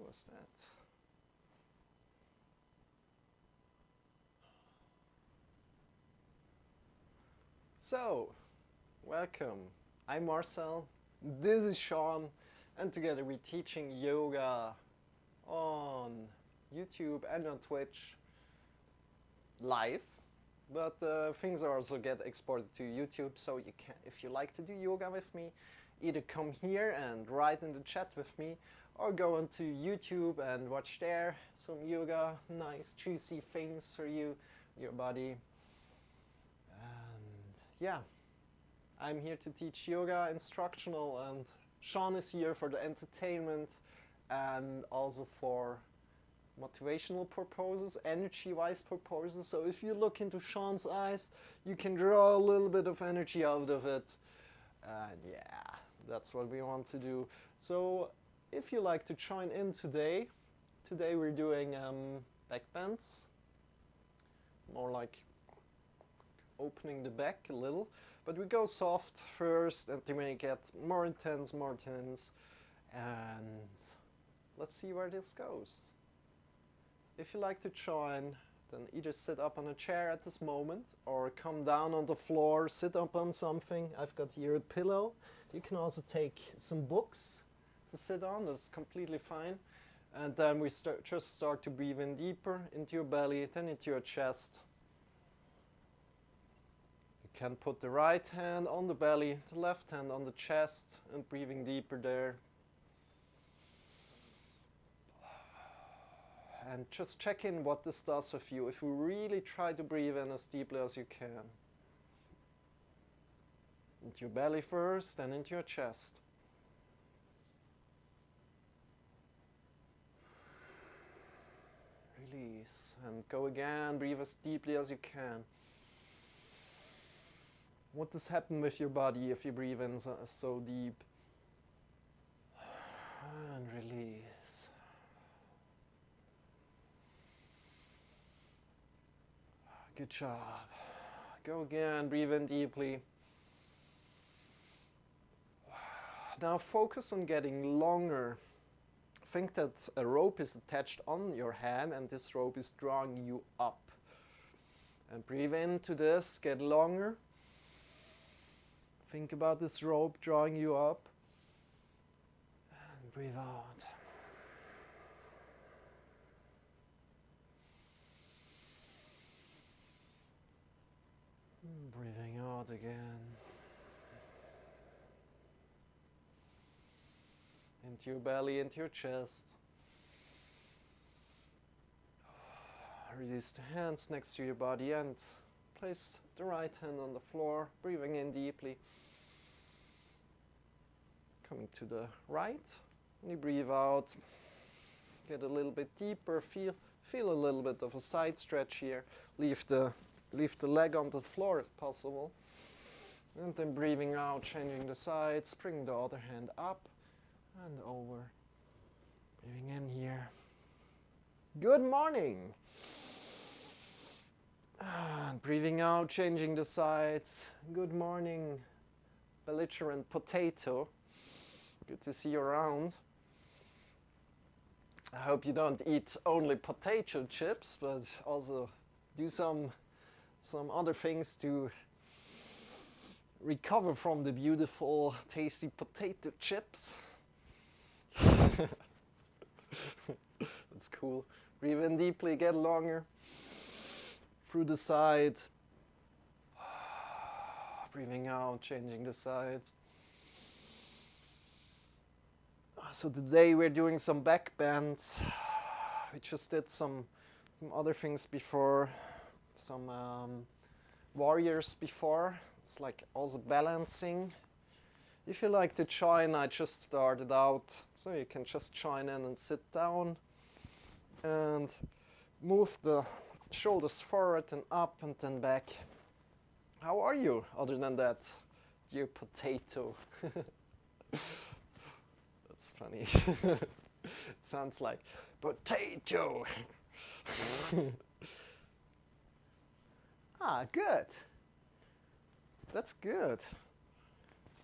was that? So, welcome. I'm Marcel, this is Shawn, and together we're teaching yoga on YouTube and on Twitch live. But things also get exported to YouTube, so you can, if you like to do yoga with me, either come here and write in the chat with me, or go onto YouTube and watch there some yoga, nice juicy things for you, your body. And yeah, I'm here to teach yoga instructional, and Shawn is here for the entertainment and also for motivational purposes, energy-wise purposes. So if you look into Shawn's eyes, you can draw a little bit of energy out of it. And yeah, that's what we want to do. So if you like to join in today we're doing backbends. More like opening the back a little. But we go soft first and to make it more intense. And let's see where this goes. If you like to join, then either sit up on a chair at this moment or come down on the floor, sit up on something. I've got here a pillow. You can also take some books to sit on, that's completely fine. And then we just start to breathe in deeper into your belly, then into your chest. You can put the right hand on the belly, the left hand on the chest, and breathing deeper there. And just check in what this does with you if you really try to breathe in as deeply as you can. Into your belly first, then into your chest. Release, and go again, breathe as deeply as you can. What does happen with your body if you breathe in so deep? And release. Good job. Go again, breathe in deeply. Now focus on getting longer. Think that a rope is attached on your hand and this rope is drawing you up. And breathe into this, get longer. Think about this rope drawing you up. And breathe out. Breathing out again. Into your belly, into your chest. Release the hands next to your body and place the right hand on the floor, breathing in deeply. Coming to the right, and you breathe out. Get a little bit deeper, feel a little bit of a side stretch here. Leave the leg on the floor if possible. And then breathing out, changing the sides, bring the other hand up and over. Breathing in here. Good morning. And breathing out, changing the sides. Good morning, belligerent potato. Good to see you around. I hope you don't eat only potato chips, but also do some other things to recover from the beautiful, tasty potato chips. That's cool. Breathe in deeply, get longer. Through the side. Breathing out, changing the sides. So today we're doing some back bends. We just did some other things before. Some warriors before. It's like also balancing. If you like to join, I just started out, so you can just join in and sit down and move the shoulders forward and up and then back. How are you other than that, dear potato? That's funny. It sounds like potato. Ah, good. That's good.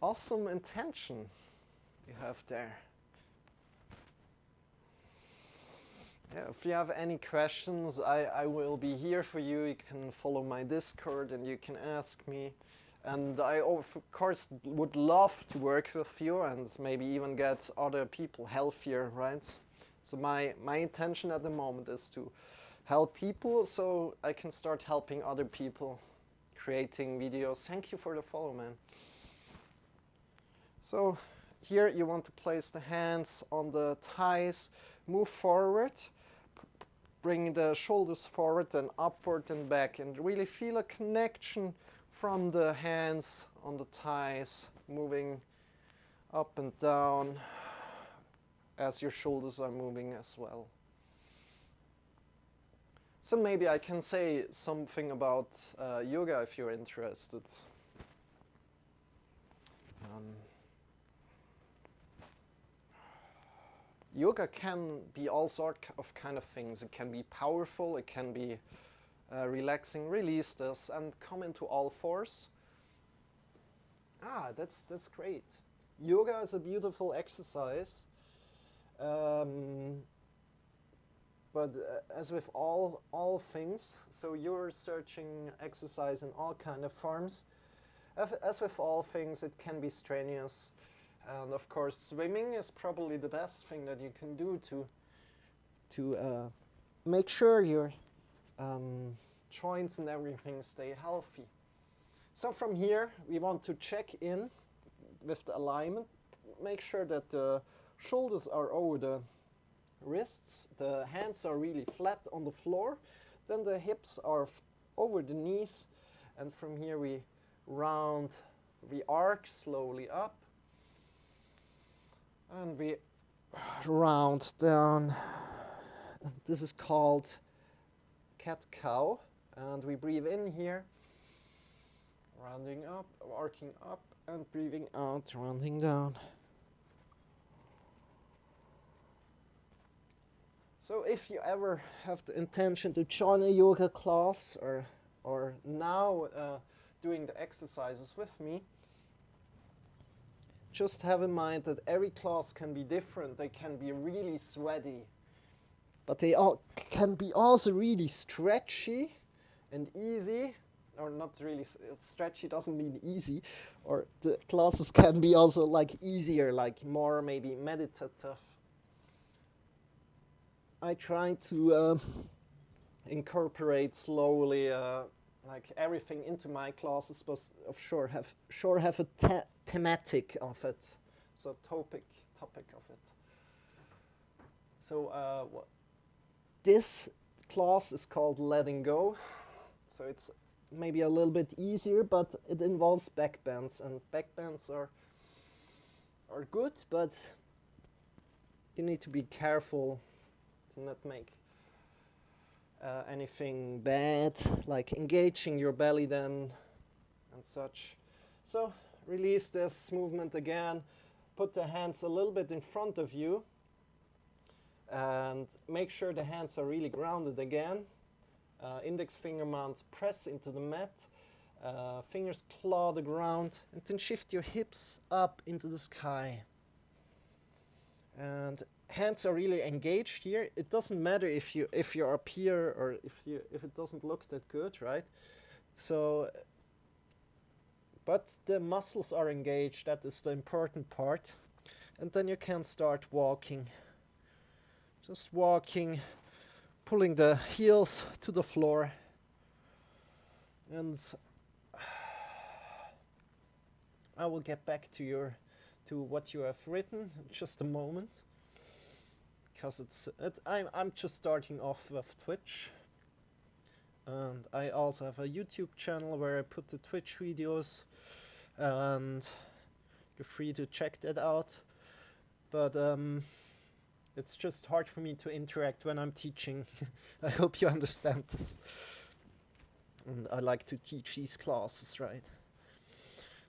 Awesome intention you have there. Yeah, if you have any questions, I will be here for you. You can follow my Discord and you can ask me. And I, of course, would love to work with you and maybe even get other people healthier, right? So my intention at the moment is to help people so I can start helping other people creating videos. Thank you for the follow, man. So here you want to place the hands on the thighs, move forward, bring the shoulders forward and upward and back, and really feel a connection from the hands on the thighs, moving up and down as your shoulders are moving as well. So maybe I can say something about yoga if you're interested. Yoga can be all sorts of kind of things. It can be powerful, it can be relaxing. Release this and come into all fours. That's great. Yoga is a beautiful exercise. But as with all things, so you're searching exercise in all kind of forms. As with all things, it can be strenuous. And of course, swimming is probably the best thing that you can do to make sure your joints and everything stay healthy. So from here, we want to check in with the alignment. Make sure that the shoulders are over the wrists, the hands are really flat on the floor, then the hips are over the knees, and from here we arc slowly up, and we round down. This is called cat-cow, and we breathe in here, rounding up, arcing up, and breathing out, rounding down. So if you ever have the intention to join a yoga class or now doing the exercises with me, just have in mind that every class can be different. They can be really sweaty, but they all can be also really stretchy and easy, or not really stretchy doesn't mean easy, or the classes can be also like easier, like more maybe meditative. I try to incorporate slowly like everything into my classes, but have a thematic of it, so topic of it. So this class is called Letting Go. So it's maybe a little bit easier, but it involves backbends, and backbends are good, but you need to be careful to not make anything bad, like engaging your belly then and such. So release this movement again, put the hands a little bit in front of you, and make sure the hands are really grounded again. Index finger mounts press into the mat, fingers claw the ground, and then shift your hips up into the sky. And hands are really engaged here. It doesn't matter if you're up here or if it doesn't look that good, right? So, but the muscles are engaged. That is the important part. And then you can start walking. Just walking, pulling the heels to the floor, and I will get back to what you have written in just a moment, because I'm just starting off with Twitch, and I also have a YouTube channel where I put the Twitch videos, and you're free to check that out. But it's just hard for me to interact when I'm teaching. I hope you understand this. And I like to teach these classes, right?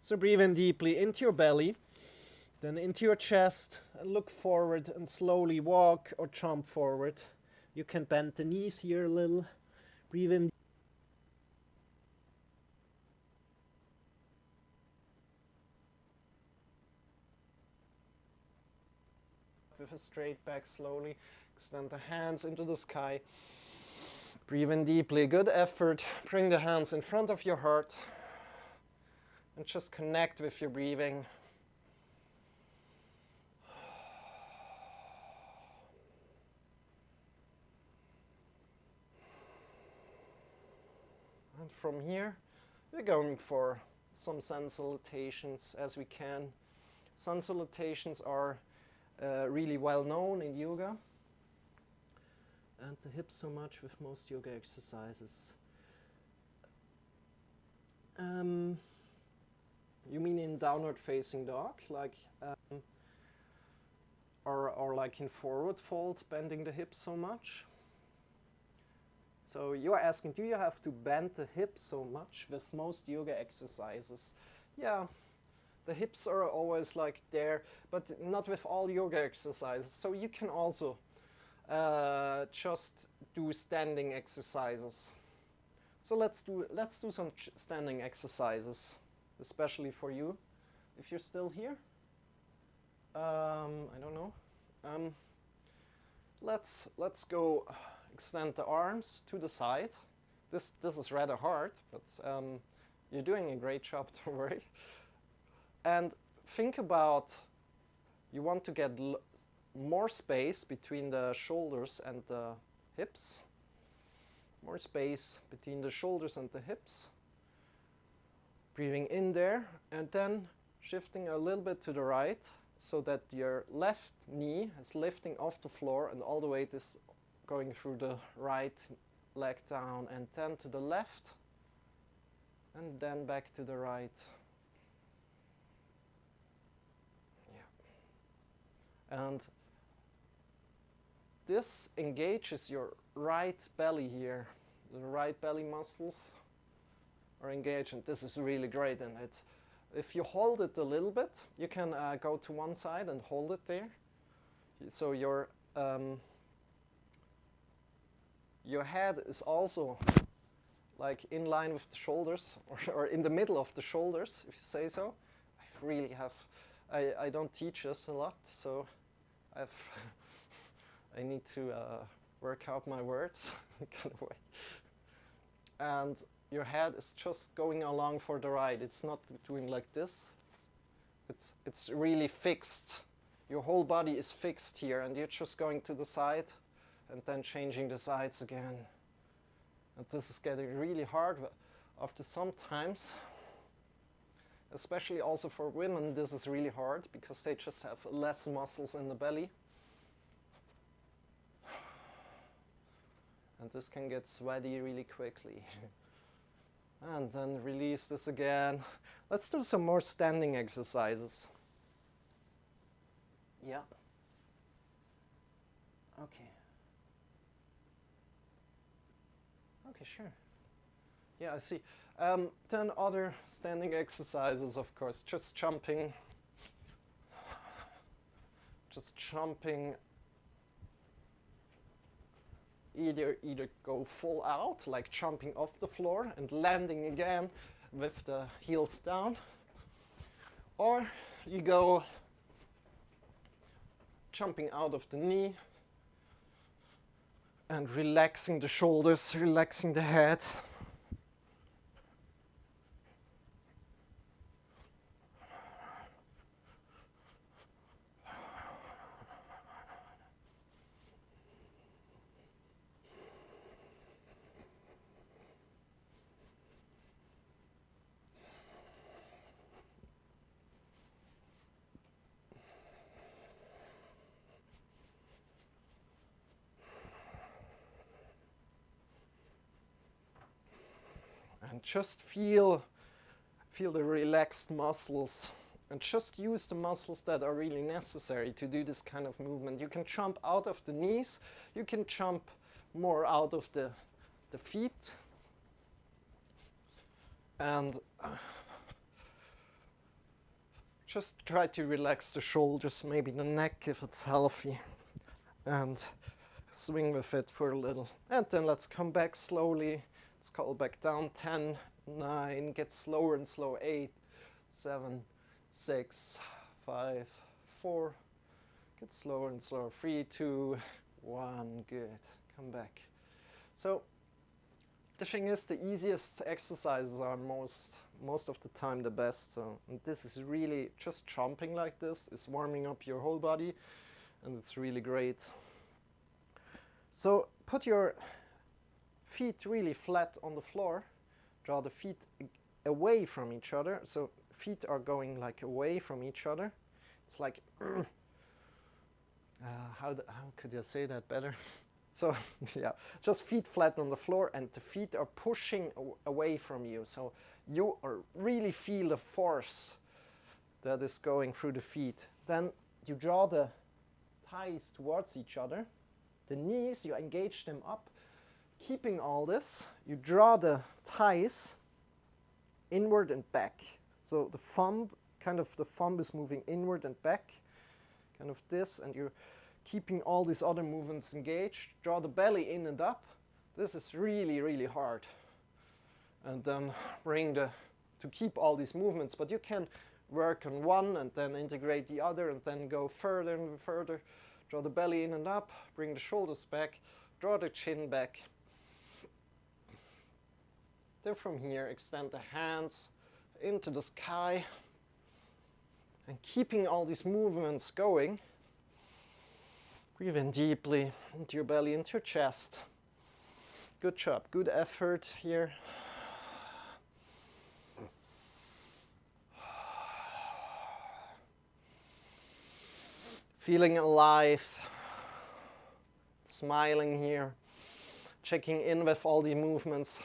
So breathe in deeply into your belly, then into your chest, and look forward and slowly walk or jump forward. You can bend the knees here a little. Breathe in. with a straight back slowly. Extend the hands into the sky. Breathe in deeply. Good effort. Bring the hands in front of your heart. And just connect with your breathing. And from here, we're going for some sun salutations as we can. Sun salutations are really well known in yoga. And the hips so much with most yoga exercises. You mean in downward facing dog, like, or like in forward fold, bending the hips so much? So you are asking, do you have to bend the hips so much with most yoga exercises? Yeah, the hips are always like there, but not with all yoga exercises. So you can also just do standing exercises. So let's do some standing exercises, especially for you, if you're still here. I don't know. Let's go. Extend the arms to the side. This is rather hard, but you're doing a great job. Don't worry. And think about, you want to get more space between the shoulders and the hips. More space between the shoulders and the hips. Breathing in there and then shifting a little bit to the right so that your left knee is lifting off the floor and all the weight is going through the right leg down and then to the left and then back to the right. Yeah. And this engages your right belly here. The right belly muscles are engaged, and this is really great. And if you hold it a little bit, you can go to one side and hold it there. So your head is also like in line with the shoulders, or in the middle of the shoulders, if you say so. I don't teach this a lot, so I need to work out my words kind of way. And your head is just going along for the ride. It's not doing like this. It's really fixed. Your whole body is fixed here, and you're just going to the side and then changing the sides again. And this is getting really hard after some times. Especially also for women, this is really hard because they just have less muscles in the belly. And this can get sweaty really quickly. And then release this again. Let's do some more standing exercises. Yeah. Okay. Okay, sure. Yeah, I see. Then other standing exercises, of course, just jumping. Just jumping. Either go full out, like jumping off the floor and landing again with the heels down. Or you go jumping out of the knee and relaxing the shoulders, relaxing the head. And just feel the relaxed muscles, and just use the muscles that are really necessary to do this kind of movement. You can jump out of the knees, you can jump more out of the feet, and just try to relax the shoulders, maybe the neck if it's healthy, and swing with it for a little. And then let's come back slowly. Scuttle back down. 10, 9, get slower and slow. 8, 7, 6, 5, 4, Get slower and slower. 3, 2, 1, good. Come back. So the thing is, the easiest exercises are most of the time the best. So, and this is really just jumping like this is warming up your whole body, and it's really great. So put your feet really flat on the floor. Draw the feet away from each other. So feet are going like away from each other. It's like how could you say that better? So yeah, just feet flat on the floor, and the feet are pushing away from you. So you really feel the force that is going through the feet. Then you draw the thighs towards each other. The knees, you engage them up. Keeping all this, you draw the thighs inward and back. So the thumb is moving inward and back, kind of this, and you're keeping all these other movements engaged. Draw the belly in and up. This is really, really hard. And then to keep all these movements, but you can work on one and then integrate the other and then go further and further. Draw the belly in and up, bring the shoulders back, draw the chin back. Then from here, extend the hands into the sky, and keeping all these movements going. Breathe in deeply into your belly, into your chest. Good job, good effort here. Feeling alive, smiling here, checking in with all the movements.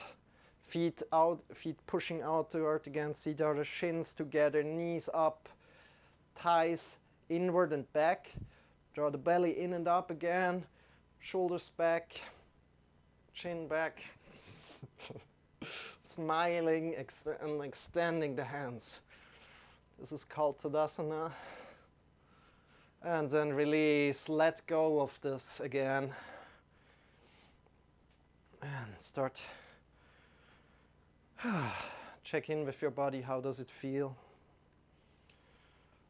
Feet out, feet pushing outward again, see the shins together, knees up, thighs inward and back. Draw the belly in and up again, shoulders back, chin back. Smiling and extending the hands. This is called Tadasana. And then release, let go of this again. And start. Check in with your body, how does it feel?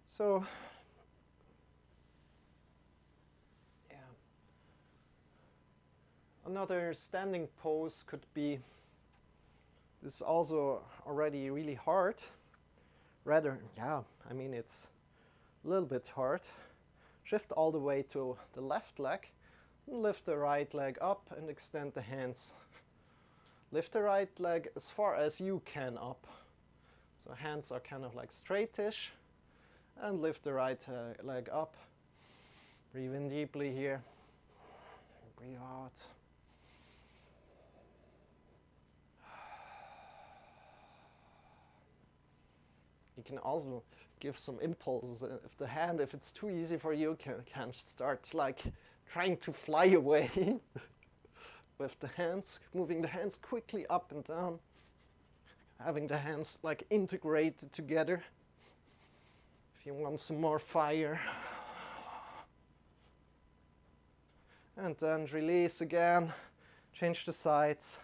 So, yeah. Another standing pose could be, this is also already really hard. Rather, yeah, I mean it's a little bit hard. Shift all the way to the left leg. Lift the right leg up and extend the hands. Lift the right leg as far as you can up. So hands are kind of like straightish. And lift the right leg up. Breathe in deeply here. Breathe out. You can also give some impulses. If it's too easy for you, can start like trying to fly away with the hands, moving the hands quickly up and down, having the hands like integrated together. If you want some more fire. And then release again, change the sides,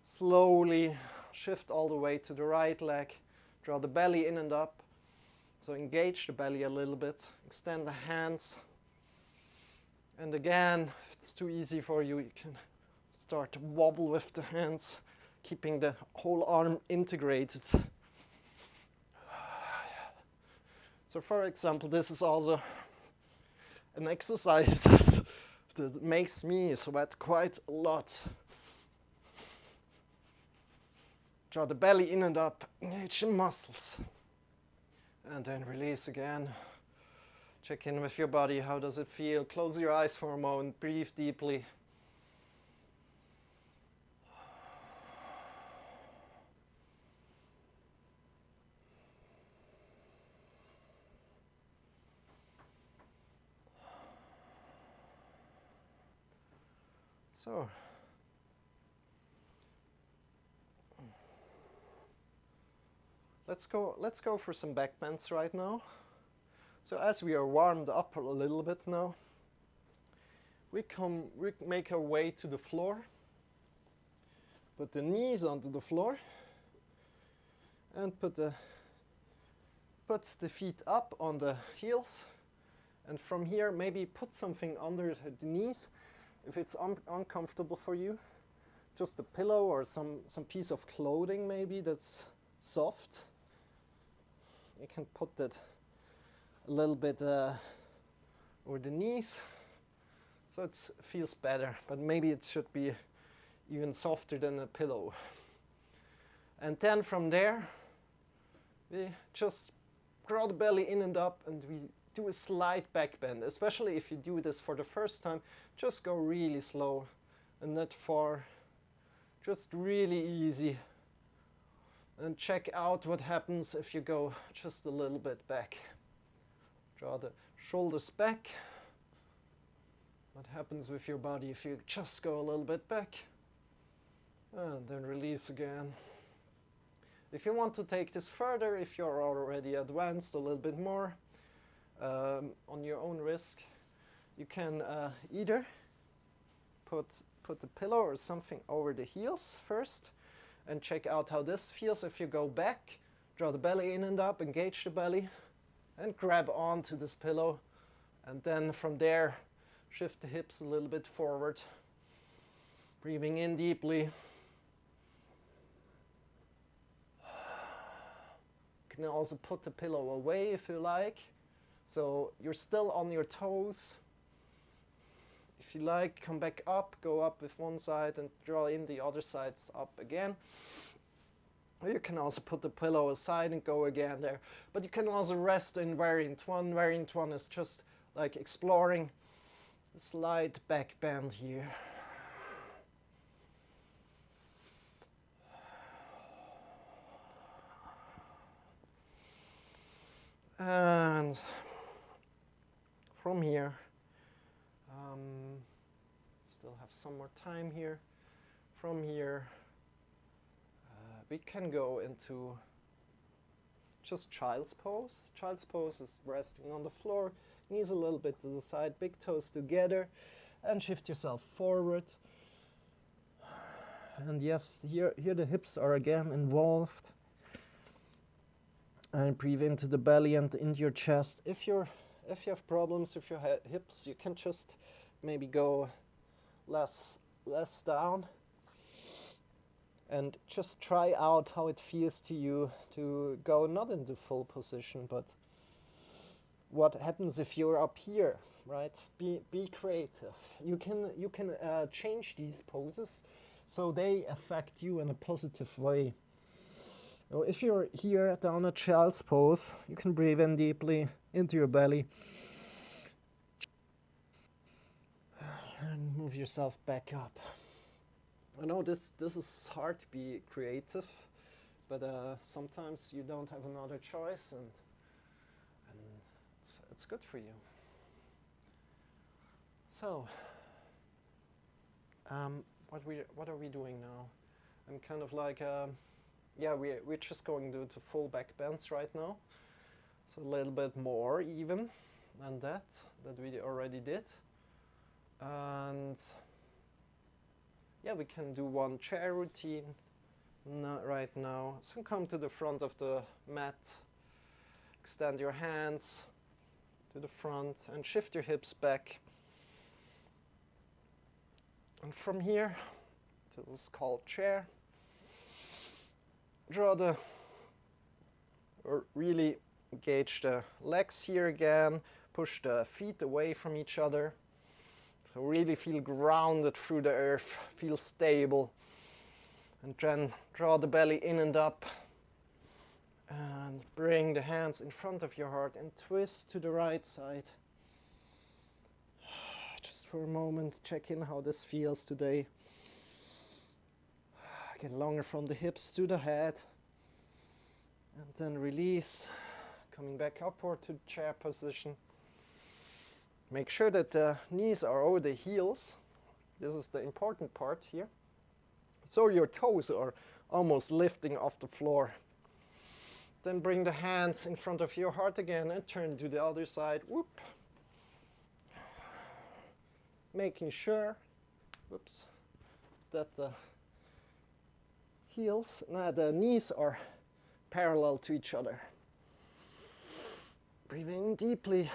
slowly shift all the way to the right leg, draw the belly in and up. So engage the belly a little bit, extend the hands. And again, if it's too easy for you, you can start to wobble with the hands, keeping the whole arm integrated. So for example, this is also an exercise that makes me sweat quite a lot. Draw the belly in and up, engage the muscles. And then release again. Check in with your body, how does it feel? Close your eyes for a moment, breathe deeply. So, let's go for some backbends right now. So as we are warmed up a little bit now, we make our way to the floor. Put the knees onto the floor and put the feet up on the heels And from here, maybe put something under the knees if it's uncomfortable for you. Just a pillow or some piece of clothing maybe that's soft. You can put that a little bit over the knees so it feels better, but maybe it should be even softer than a pillow. And then from there, we just draw the belly in and up, and we do a slight back bend. Especially if you do this for the first time, just go really slow and not far, just really easy. And check out what happens if you go just a little bit back. Draw the shoulders back. What happens with your body if you just go a little bit back? And then release again. If you want to take this further, if you're already advanced a little bit more, on your own risk, you can either put the pillow or something over the heels first and check out how this feels. If you go back, draw the belly in and up, engage the belly, and grab onto this pillow. And then from there, shift the hips a little bit forward, breathing in deeply. You can also put the pillow away if you like, so you're still on your toes. If you like, come back up, go up with one side and draw in the other side up again. Or you can also put the pillow aside and go again there. But you can also rest in variant one. Variant one is just like exploring a slight back bend here. And from here, still have some more time here. From here, we can go into just child's pose. Child's pose is resting on the floor, knees a little bit to the side, big toes together, and shift yourself forward. And yes, here the hips are again involved. And breathe into the belly and into your chest. If you have problems with your hips, you can just maybe go less down and just try out how it feels to you to go not into full position, but what happens if you're up here, right? Be creative. You can change these poses so they affect you in a positive way. So if you're here down a child's pose, you can breathe in deeply into your belly and move yourself back up. I know this is hard to be creative, but sometimes you don't have another choice, and it's good for you. So, what are we doing now? I'm kind of like, yeah, we're just going to do the full back bends right now. So a little bit more even than that we already did. And yeah, we can do one chair routine right now. So come to the front of the mat, extend your hands to the front and shift your hips back. And from here, this is called chair. Or really engage the legs here again, push the feet away from each other. So really feel grounded through the earth, feel stable. And then draw the belly in and up. And bring the hands in front of your heart and twist to the right side. Just for a moment, check in how this feels today. Get longer from the hips to the head. And then release, coming back upward to chair position. Make sure that the knees are over the heels. This is the important part here. So your toes are almost lifting off the floor. Then bring the hands in front of your heart again and turn to the other side. Whoop. Making sure, whoops, that the the knees are parallel to each other. Breathing deeply.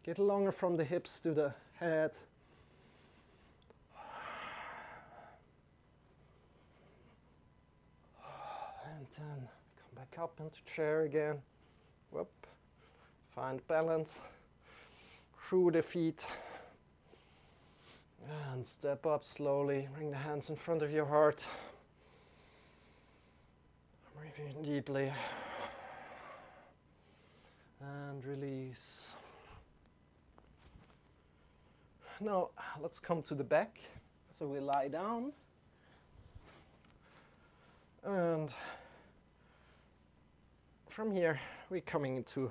Get longer from the hips to the head. And then come back up into chair again. Whoop. Find balance through the feet. And step up slowly. Bring the hands in front of your heart. Breathe in deeply. And release. Now, let's come to the back. So we lie down. And from here, we're coming into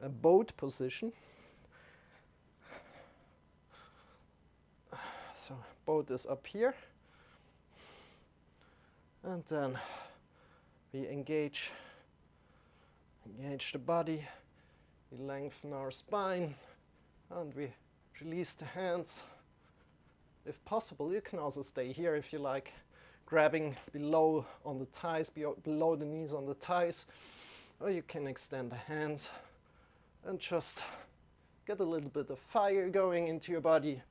a boat position. So boat is up here. And then we engage the body. We lengthen our spine. And we release the hands. If possible, you can also stay here if you like, grabbing below on the thighs, below the knees on the thighs, or you can extend the hands and just get a little bit of fire going into your body.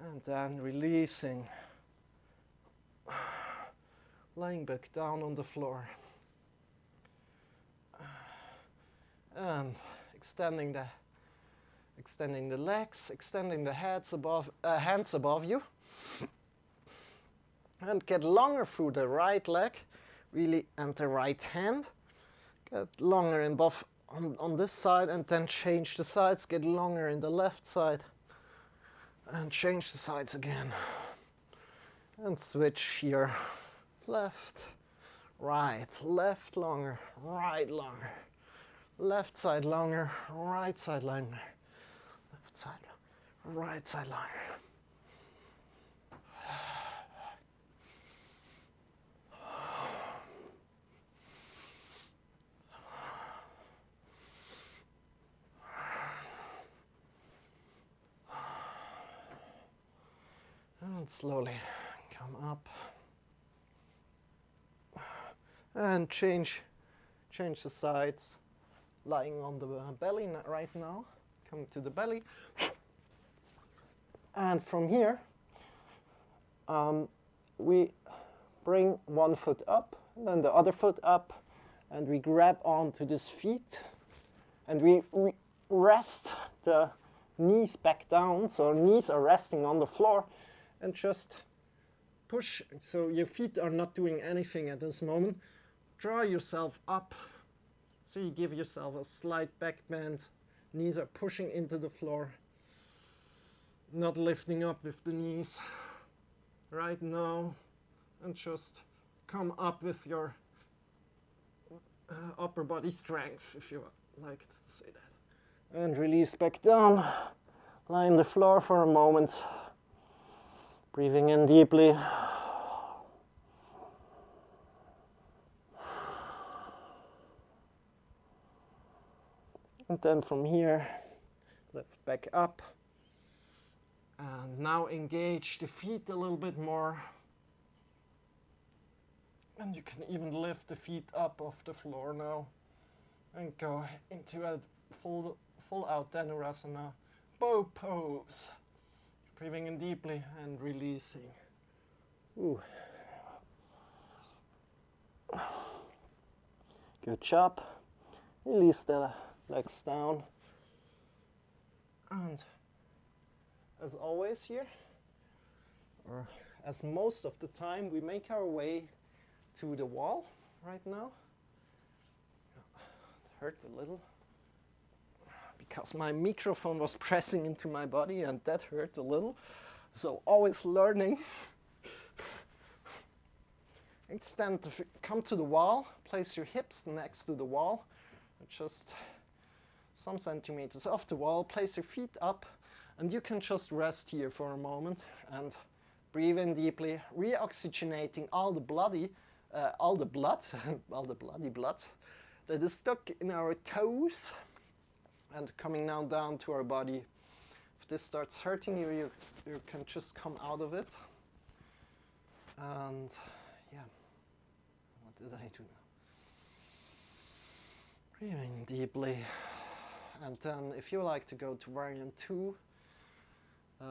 And then releasing, lying back down on the floor. And extending the legs, extending the hands above you. And get longer through the right leg, really, and the right hand. Get longer in both on this side, and then change the sides. Get longer in the left side. And change the sides again. And switch here. Left, right, left longer, right longer. Left side longer, right side longer. Left side longer, right side longer. And slowly come up. And change the sides. Lying on the belly right now. Coming to the belly. And from here, we bring one foot up, then the other foot up, and we grab onto this feet. And we rest the knees back down, so knees are resting on the floor. And just push, so your feet are not doing anything at this moment. Draw yourself up, so you give yourself a slight back bend. Knees are pushing into the floor, not lifting up with the knees right now. And just come up with your upper body strength, if you like to say that. And release back down, lie on the floor for a moment. Breathing in deeply. And then from here, lift back up. And now engage the feet a little bit more. And you can even lift the feet up off the floor now. And go into a full out Dhanurasana bow pose. Breathing in deeply and releasing. Ooh. Good job. Release the legs down. And as always here, or as most of the time, we make our way to the wall right now. It hurt a little because my microphone was pressing into my body, and that hurt a little. So always learning. Extend, come to the wall, place your hips next to the wall, just some centimeters off the wall, place your feet up, and you can just rest here for a moment and breathe in deeply, reoxygenating all the blood, all the bloody blood that is stuck in our toes, and coming now down to our body, If this starts hurting you, you can just come out of it. And yeah, what did I do now? Breathing deeply. And then if you like to go to variant 2,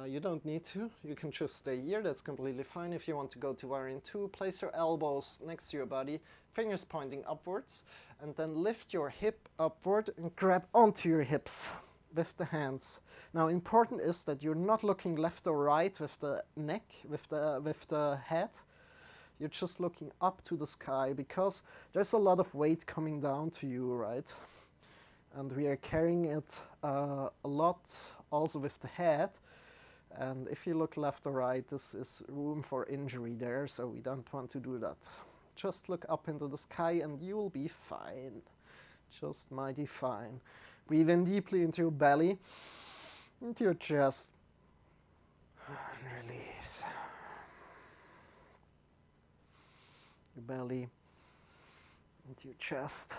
you don't need to. You can just stay here. That's completely fine. If you want to go to variant 2, place your elbows next to your body, fingers pointing upwards, and then lift your hip upward and grab onto your hips with the hands. Now, important is that you're not looking left or right with the neck, with the head. You're just looking up to the sky, because there's a lot of weight coming down to you, right? And we are carrying it a lot also with the head. And if you look left or right, this is room for injury there, so we don't want to do that. Just look up into the sky and you will be fine. Just mighty fine. Breathe in deeply into your belly, into your chest, and release. Your belly, into your chest.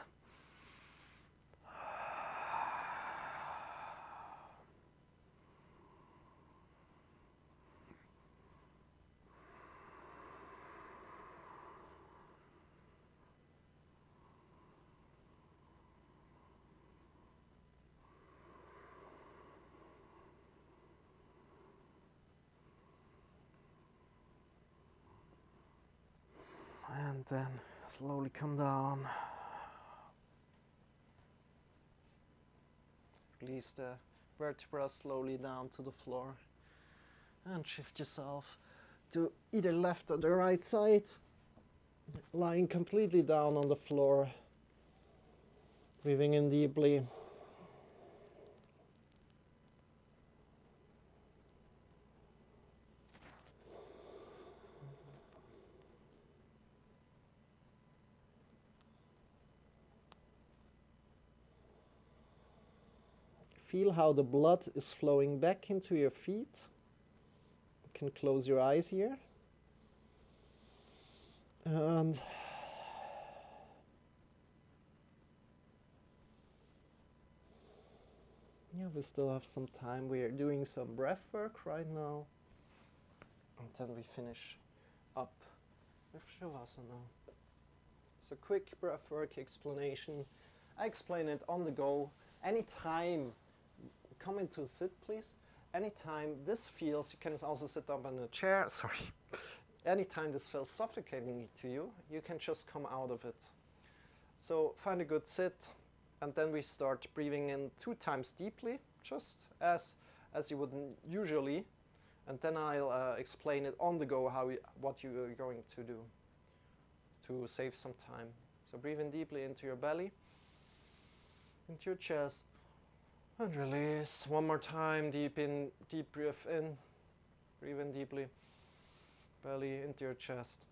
And then slowly come down. Release the vertebra slowly down to the floor. And shift yourself to either left or the right side. Lying completely down on the floor. Breathing in deeply. Feel how the blood is flowing back into your feet. You can close your eyes here. And yeah, we still have some time. We are doing some breath work right now. And then we finish up with Shavasana. It's a quick breath work explanation. I explain it on the go. Anytime, come into sit, please. Anytime this feels, you can also sit up in a chair, sorry. Anytime this feels suffocating to you, you can just come out of it. So find a good sit, and then we start breathing in 2 times deeply, just as you would usually, and then I'll explain it on the go what you are going to do to save some time. So breathe in deeply into your belly, into your chest, and release. One more time, deep breath in, breathe in deeply, belly into your chest.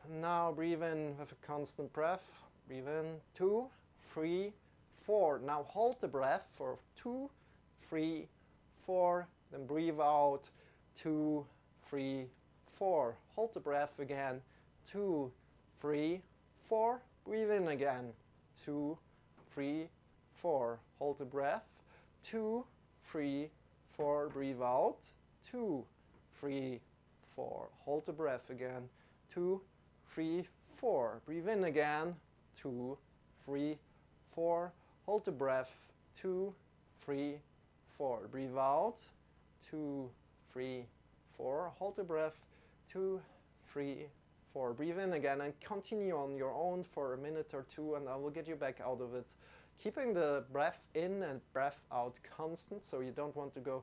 And now breathe in with a constant breath. Breathe in, 2, 3, 4. Now hold the breath for 2, 3, 4. Then breathe out, 2, 3, 4. Hold the breath again, 2, 3, 4. Breathe in again, 2, 3, 4. Hold the breath, 2, 3, 4. Breathe out, 2, 3, 4. Hold the breath again, 2, 3, 4. Breathe in again, 2, 3, 4. Hold the breath, 2, 3, 4. Breathe out, 2, 3, 4. Hold the breath, 2, 3, 4. Breathe in again and continue on your own for a minute or 2, and I will get you back out of it. Keeping the breath in and breath out constant, so you don't want to go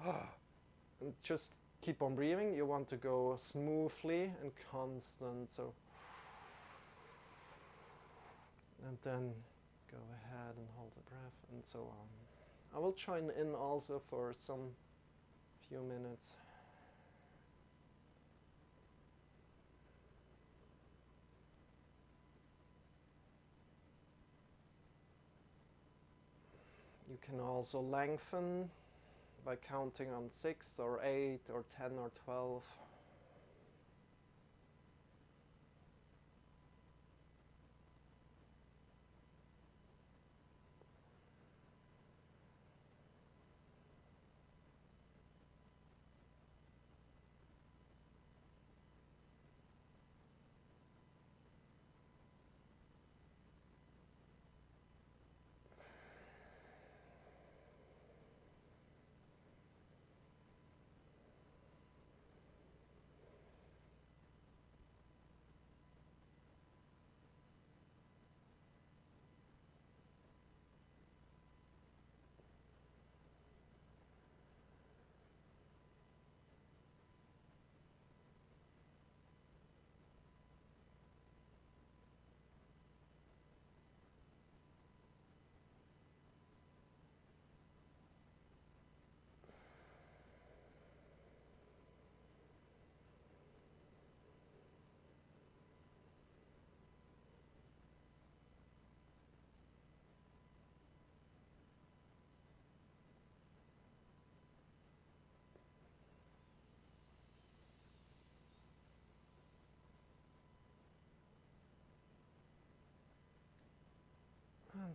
and just keep on breathing. You want to go smoothly and constant, so and then go ahead and hold the breath and so on. I will join in also for some few minutes. You can also lengthen by counting on 6 or 8 or 10 or 12.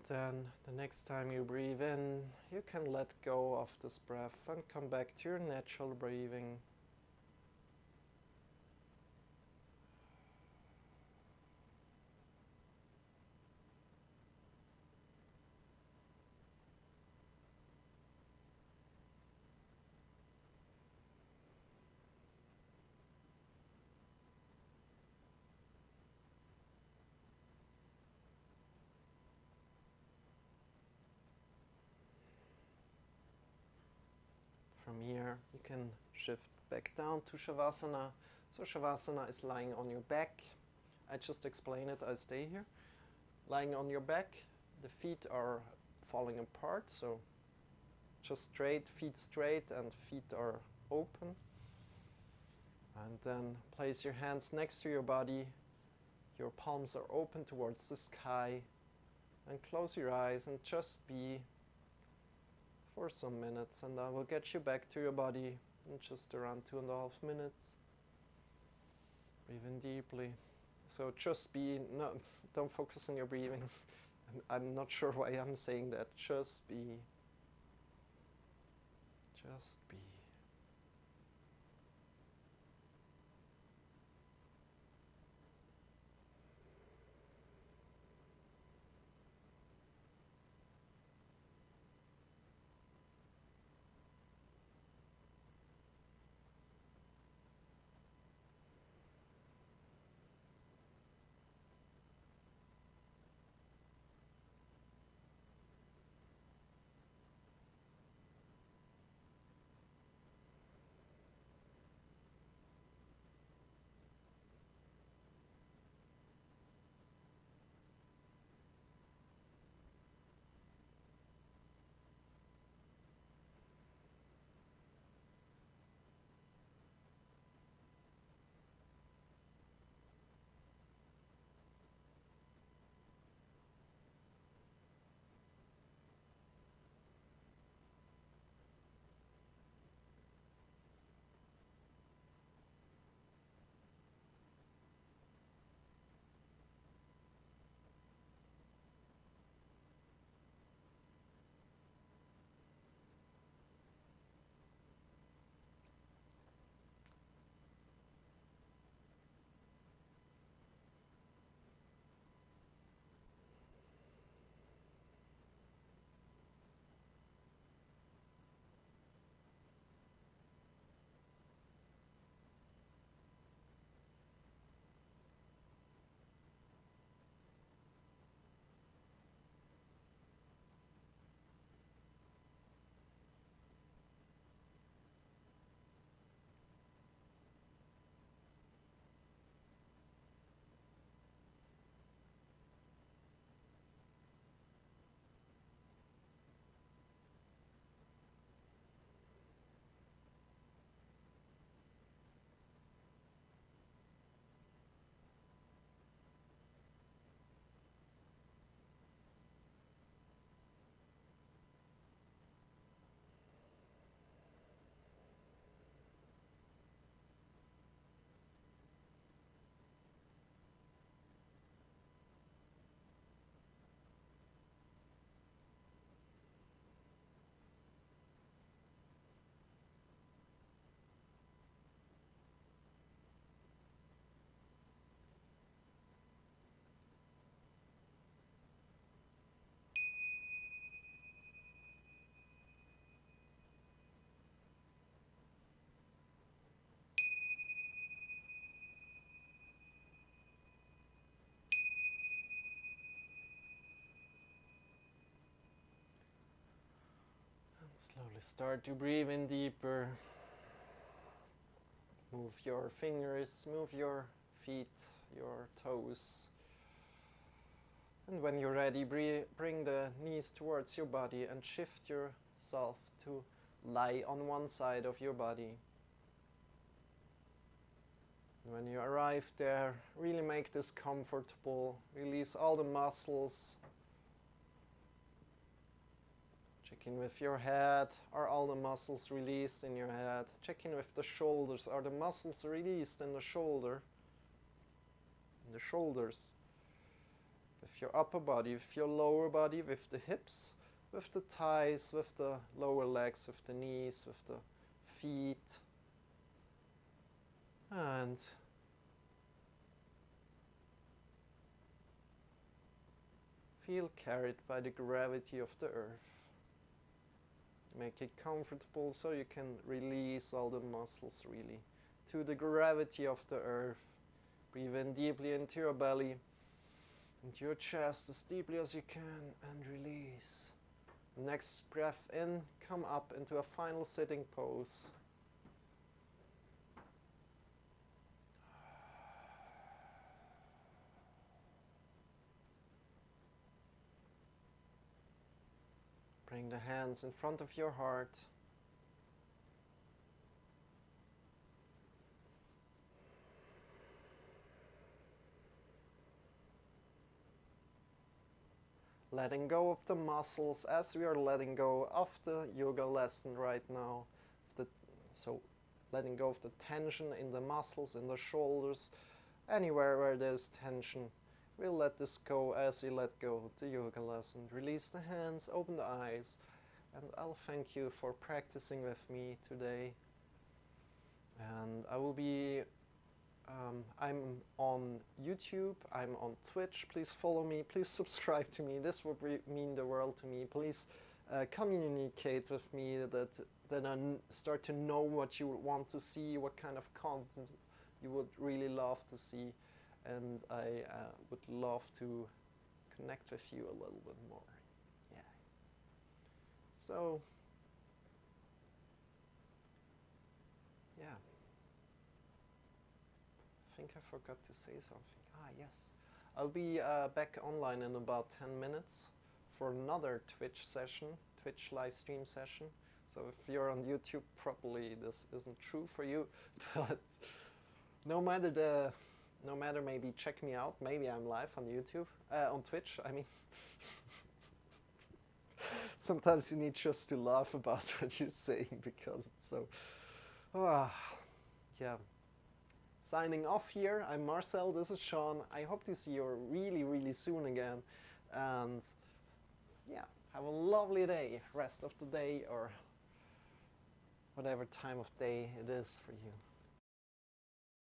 then the next time you breathe in, you can let go of this breath and come back to your natural breathing. From here, you can shift back down to Shavasana. So Shavasana is lying on your back. I just explain it, I stay here. Lying on your back, the feet are falling apart, so just straight, feet straight and feet are open. And then place your hands next to your body. Your palms are open towards the sky. And close your eyes and just be for some minutes, and I will get you back to your body in just around 2.5 minutes. Breathe in deeply. So just be, no, don't focus on your breathing. I'm not sure why I'm saying that. Just be. Just be. Slowly start to breathe in deeper. Move your fingers, move your feet, your toes. And when you're ready, bring the knees towards your body and shift yourself to lie on one side of your body. And when you arrive there, really make this comfortable. Release all the muscles. Check in with your head. Are all the muscles released in your head? Check in with the shoulders. Are the muscles released in the shoulders? with your upper body, with your lower body, with the hips, with the thighs, with the lower legs, with the knees, with the feet. And feel carried by the gravity of the earth. Make it comfortable so you can release all the muscles really to the gravity of the earth. Breathe in deeply into your belly, into your chest as deeply as you can, and release. Next breath in, come up into a final sitting pose. Bring the hands in front of your heart. Letting go of the muscles as we are letting go of the yoga lesson right now. So letting go of the tension in the muscles, in the shoulders, anywhere where there's tension. We'll let this go as we let go of the yoga lesson. Release the hands, open the eyes, and I'll thank you for practicing with me today. And I will be I'm on YouTube, I'm on Twitch. Please follow me, please subscribe to me. This would mean the world to me. Please communicate with me that I start to know what you want to see, what kind of content you would really love to see. And I would love to connect with you a little bit more. Yeah. So, yeah. I think I forgot to say something. Ah, yes. I'll be back online in about 10 minutes for another Twitch session, Twitch live stream session. So if you're on YouTube, probably this isn't true for you, but no matter, maybe check me out. Maybe I'm live on YouTube, on Twitch, I mean. Sometimes you need just to laugh about what you're saying because it's so, yeah. Signing off here, I'm Marcel, this is Shawn. I hope to see you really, really soon again. And yeah, have a lovely day, rest of the day, or whatever time of day it is for you.